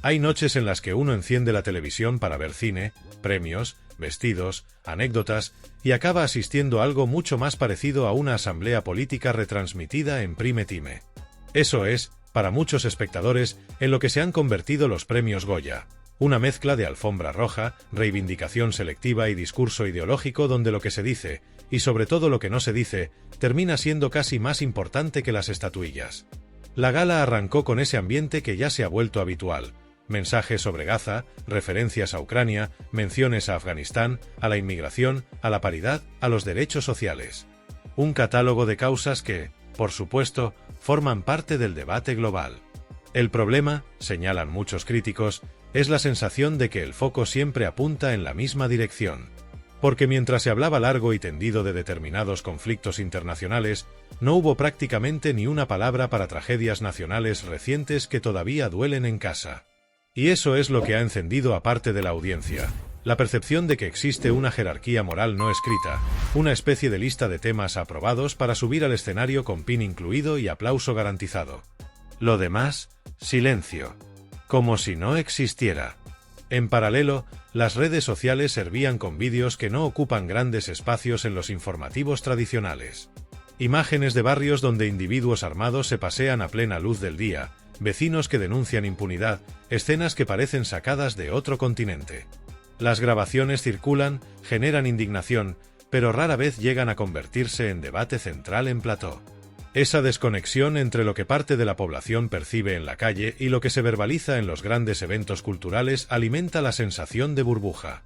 Hay noches en las que uno enciende la televisión para ver cine, premios, vestidos, anécdotas, y acaba asistiendo a algo mucho más parecido a una asamblea política retransmitida en prime time. Eso es, para muchos espectadores, en lo que se han convertido los premios Goya. Una mezcla de alfombra roja, reivindicación selectiva y discurso ideológico donde lo que se dice, y sobre todo lo que no se dice, termina siendo casi más importante que las estatuillas. La gala arrancó con ese ambiente que ya se ha vuelto habitual. Mensajes sobre Gaza, referencias a Ucrania, menciones a Afganistán, a la inmigración, a la paridad, a los derechos sociales. Un catálogo de causas que, por supuesto, forman parte del debate global. El problema, señalan muchos críticos, es la sensación de que el foco siempre apunta en la misma dirección. Porque mientras se hablaba largo y tendido de determinados conflictos internacionales, no hubo prácticamente ni una palabra para tragedias nacionales recientes que todavía duelen en casa. Y eso es lo que ha encendido a parte de la audiencia, la percepción de que existe una jerarquía moral no escrita, una especie de lista de temas aprobados para subir al escenario con pin incluido y aplauso garantizado. Lo demás, silencio. Como si no existiera. En paralelo, las redes sociales servían con vídeos que no ocupan grandes espacios en los informativos tradicionales. Imágenes de barrios donde individuos armados se pasean a plena luz del día, vecinos que denuncian impunidad, escenas que parecen sacadas de otro continente. Las grabaciones circulan, generan indignación, pero rara vez llegan a convertirse en debate central en plató. Esa desconexión entre lo que parte de la población percibe en la calle y lo que se verbaliza en los grandes eventos culturales alimenta la sensación de burbuja.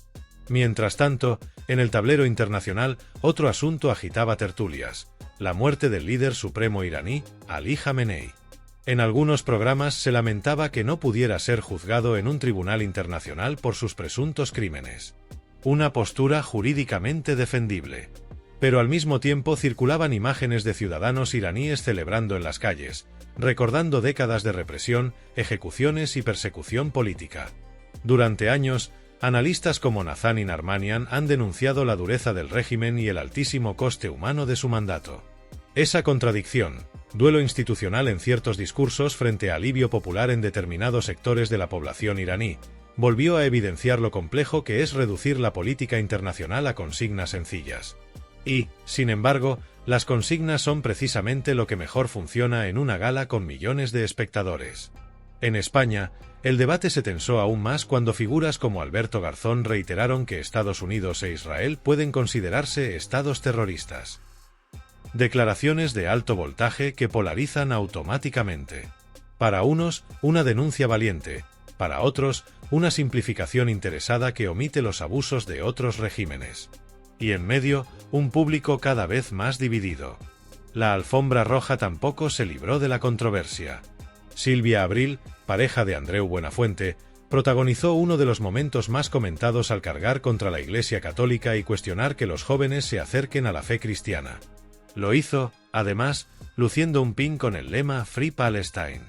Mientras tanto, en el tablero internacional, otro asunto agitaba tertulias: la muerte del líder supremo iraní, Ali Jamenei. En algunos programas se lamentaba que no pudiera ser juzgado en un tribunal internacional por sus presuntos crímenes. Una postura jurídicamente defendible. Pero al mismo tiempo circulaban imágenes de ciudadanos iraníes celebrando en las calles, recordando décadas de represión, ejecuciones y persecución política. Durante años, analistas como Nazanin Armanian han denunciado la dureza del régimen y el altísimo coste humano de su mandato. Esa contradicción, duelo institucional en ciertos discursos frente a alivio popular en determinados sectores de la población iraní, volvió a evidenciar lo complejo que es reducir la política internacional a consignas sencillas. Y, sin embargo, las consignas son precisamente lo que mejor funciona en una gala con millones de espectadores. En España, el debate se tensó aún más cuando figuras como Alberto Garzón reiteraron que Estados Unidos e Israel pueden considerarse estados terroristas. Declaraciones de alto voltaje que polarizan automáticamente. Para unos, una denuncia valiente; para otros, una simplificación interesada que omite los abusos de otros regímenes. Y en medio, un público cada vez más dividido. La alfombra roja tampoco se libró de la controversia. Silvia Abril, pareja de Andreu Buenafuente, protagonizó uno de los momentos más comentados al cargar contra la Iglesia Católica y cuestionar que los jóvenes se acerquen a la fe cristiana. Lo hizo, además, luciendo un pin con el lema Free Palestine.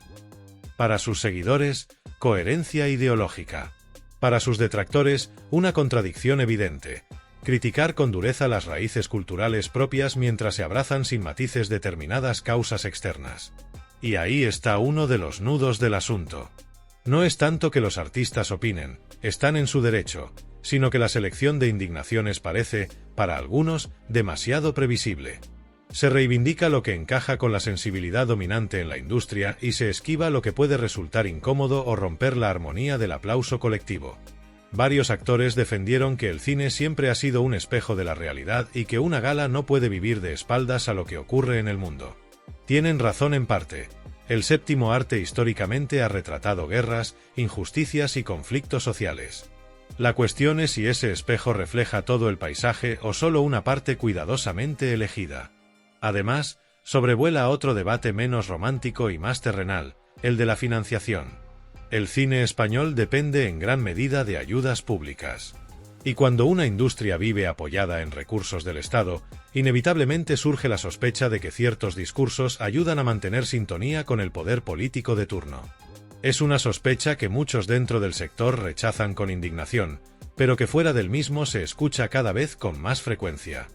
Para sus seguidores, coherencia ideológica. Para sus detractores, una contradicción evidente: criticar con dureza las raíces culturales propias mientras se abrazan sin matices determinadas causas externas. Y ahí está uno de los nudos del asunto. No es tanto que los artistas opinen, están en su derecho, sino que la selección de indignaciones parece, para algunos, demasiado previsible. Se reivindica lo que encaja con la sensibilidad dominante en la industria y se esquiva lo que puede resultar incómodo o romper la armonía del aplauso colectivo. Varios actores defendieron que el cine siempre ha sido un espejo de la realidad y que una gala no puede vivir de espaldas a lo que ocurre en el mundo. Tienen razón en parte. El séptimo arte históricamente ha retratado guerras, injusticias y conflictos sociales. La cuestión es si ese espejo refleja todo el paisaje o solo una parte cuidadosamente elegida. Además, sobrevuela otro debate menos romántico y más terrenal, el de la financiación. El cine español depende en gran medida de ayudas públicas. Y cuando una industria vive apoyada en recursos del Estado, inevitablemente surge la sospecha de que ciertos discursos ayudan a mantener sintonía con el poder político de turno. Es una sospecha que muchos dentro del sector rechazan con indignación, pero que fuera del mismo se escucha cada vez con más frecuencia.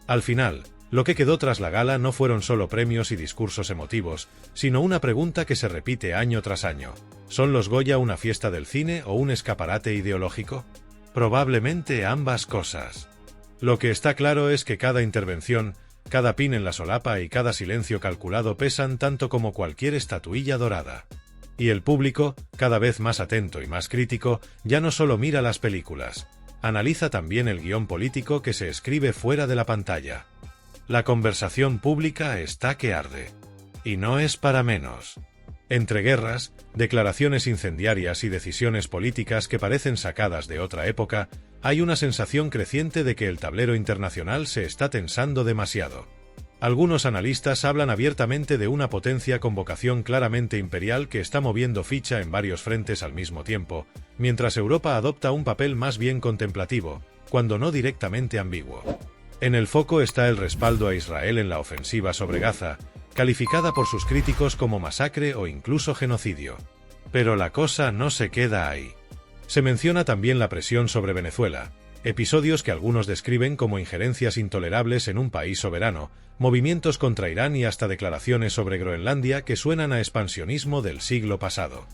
Al final, Lo que quedó tras la gala no fueron solo premios y discursos emotivos, sino una pregunta que se repite año tras año. ¿Son los Goya una fiesta del cine o un escaparate ideológico? Probablemente ambas cosas. Lo que está claro es que cada intervención, cada pin en la solapa y cada silencio calculado pesan tanto como cualquier estatuilla dorada. Y el público, cada vez más atento y más crítico, ya no solo mira las películas, analiza también el guión político que se escribe fuera de la pantalla. La conversación pública está que arde. Y no es para menos. Entre guerras, declaraciones incendiarias y decisiones políticas que parecen sacadas de otra época, hay una sensación creciente de que el tablero internacional se está tensando demasiado. Algunos analistas hablan abiertamente de una potencia con vocación claramente imperial que está moviendo ficha en varios frentes al mismo tiempo, mientras Europa adopta un papel más bien contemplativo, cuando no directamente ambiguo. En el foco está el respaldo a Israel en la ofensiva sobre Gaza, calificada por sus críticos como masacre o incluso genocidio. Pero la cosa no se queda ahí. Se menciona también la presión sobre Venezuela, episodios que algunos describen como injerencias intolerables en un país soberano, movimientos contra Irán y hasta declaraciones sobre Groenlandia que suenan a expansionismo del siglo pasado.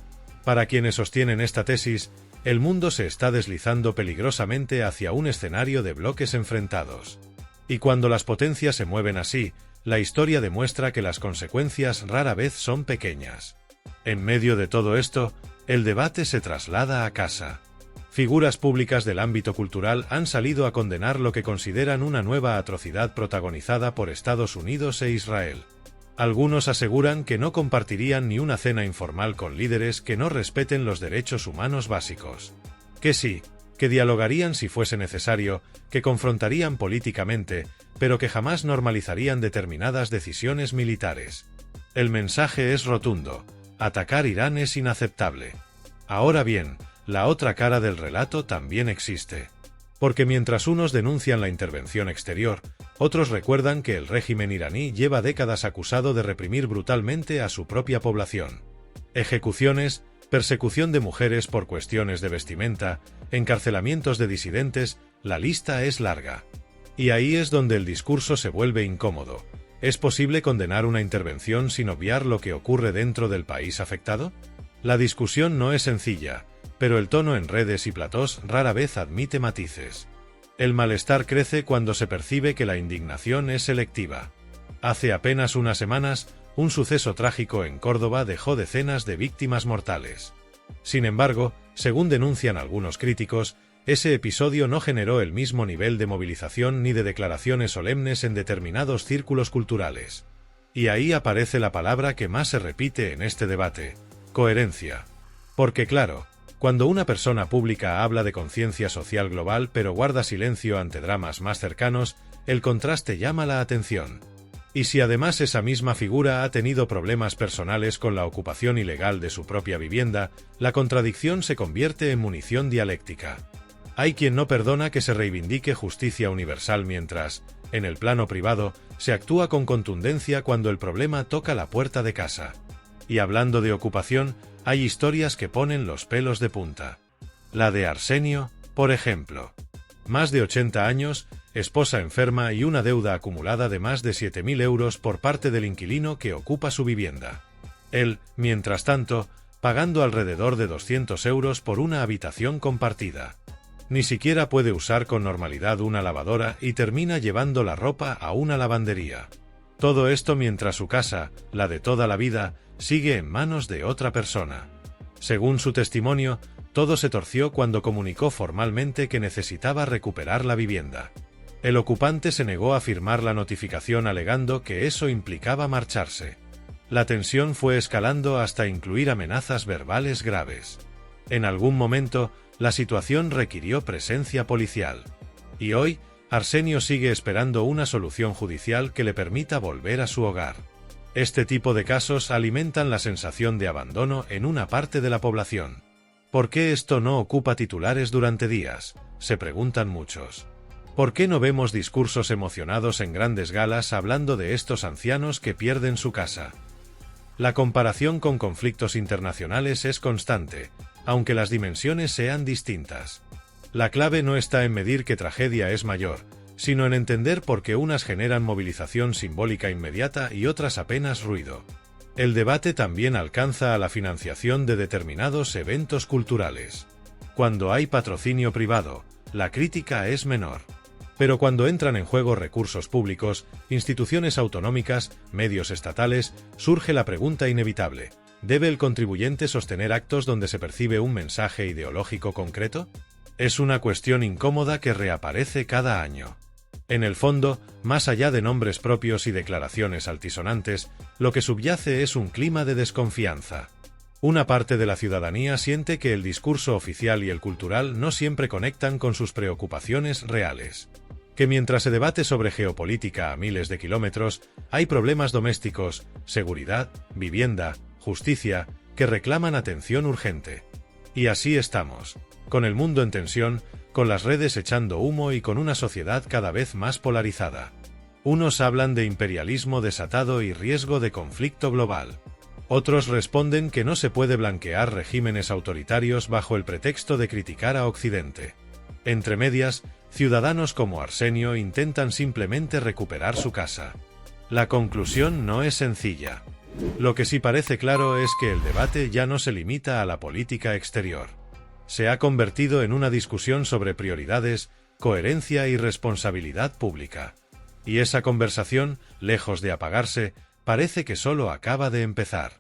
Para quienes sostienen esta tesis, el mundo se está deslizando peligrosamente hacia un escenario de bloques enfrentados. Y cuando las potencias se mueven así, la historia demuestra que las consecuencias rara vez son pequeñas. En medio de todo esto, el debate se traslada a casa. Figuras públicas del ámbito cultural han salido a condenar lo que consideran una nueva atrocidad protagonizada por Estados Unidos e Israel. Algunos aseguran que no compartirían ni una cena informal con líderes que no respeten los derechos humanos básicos. Que sí, que dialogarían si fuese necesario, que confrontarían políticamente, pero que jamás normalizarían determinadas decisiones militares. El mensaje es rotundo: atacar Irán es inaceptable. Ahora bien, la otra cara del relato también existe. Porque mientras unos denuncian la intervención exterior, otros recuerdan que el régimen iraní lleva décadas acusado de reprimir brutalmente a su propia población. Ejecuciones, persecución de mujeres por cuestiones de vestimenta, encarcelamientos de disidentes, la lista es larga. Y ahí es donde el discurso se vuelve incómodo. ¿Es posible condenar una intervención sin obviar lo que ocurre dentro del país afectado? La discusión no es sencilla, pero el tono en redes y platós rara vez admite matices. El malestar crece cuando se percibe que la indignación es selectiva. Hace apenas unas semanas, un suceso trágico en Córdoba dejó decenas de víctimas mortales. Sin embargo, según denuncian algunos críticos, ese episodio no generó el mismo nivel de movilización ni de declaraciones solemnes en determinados círculos culturales. Y ahí aparece la palabra que más se repite en este debate: coherencia. Porque claro, cuando una persona pública habla de conciencia social global pero guarda silencio ante dramas más cercanos, el contraste llama la atención. Y si además esa misma figura ha tenido problemas personales con la ocupación ilegal de su propia vivienda, la contradicción se convierte en munición dialéctica. Hay quien no perdona que se reivindique justicia universal mientras, en el plano privado, se actúa con contundencia cuando el problema toca la puerta de casa. Y hablando de ocupación, hay historias que ponen los pelos de punta. La de Arsenio, por ejemplo. Más de 80 años, esposa enferma y una deuda acumulada de más de 7.000 euros por parte del inquilino que ocupa su vivienda. Él, mientras tanto, pagando alrededor de 200 euros por una habitación compartida. Ni siquiera puede usar con normalidad una lavadora y termina llevando la ropa a una lavandería. Todo esto mientras su casa, la de toda la vida, sigue en manos de otra persona. Según su testimonio, todo se torció cuando comunicó formalmente que necesitaba recuperar la vivienda. El ocupante se negó a firmar la notificación alegando que eso implicaba marcharse. La tensión fue escalando hasta incluir amenazas verbales graves. En algún momento, la situación requirió presencia policial. Y hoy, Arsenio sigue esperando una solución judicial que le permita volver a su hogar. Este tipo de casos alimentan la sensación de abandono en una parte de la población. ¿Por qué esto no ocupa titulares durante días?, se preguntan muchos. ¿Por qué no vemos discursos emocionados en grandes galas hablando de estos ancianos que pierden su casa? La comparación con conflictos internacionales es constante, aunque las dimensiones sean distintas. La clave no está en medir qué tragedia es mayor, sino en entender por qué unas generan movilización simbólica inmediata y otras apenas ruido. El debate también alcanza a la financiación de determinados eventos culturales. Cuando hay patrocinio privado, la crítica es menor. Pero cuando entran en juego recursos públicos, instituciones autonómicas, medios estatales, surge la pregunta inevitable: ¿debe el contribuyente sostener actos donde se percibe un mensaje ideológico concreto? Es una cuestión incómoda que reaparece cada año. En el fondo, más allá de nombres propios y declaraciones altisonantes, lo que subyace es un clima de desconfianza. Una parte de la ciudadanía siente que el discurso oficial y el cultural no siempre conectan con sus preocupaciones reales. Que mientras se debate sobre geopolítica a miles de kilómetros, hay problemas domésticos, seguridad, vivienda, justicia, que reclaman atención urgente. Y así estamos, con el mundo en tensión, con las redes echando humo y con una sociedad cada vez más polarizada. Unos hablan de imperialismo desatado y riesgo de conflicto global. Otros responden que no se puede blanquear regímenes autoritarios bajo el pretexto de criticar a Occidente. Entre medias, ciudadanos como Arsenio intentan simplemente recuperar su casa. La conclusión no es sencilla. Lo que sí parece claro es que el debate ya no se limita a la política exterior. Se ha convertido en una discusión sobre prioridades, coherencia y responsabilidad pública. Y esa conversación, lejos de apagarse, parece que solo acaba de empezar.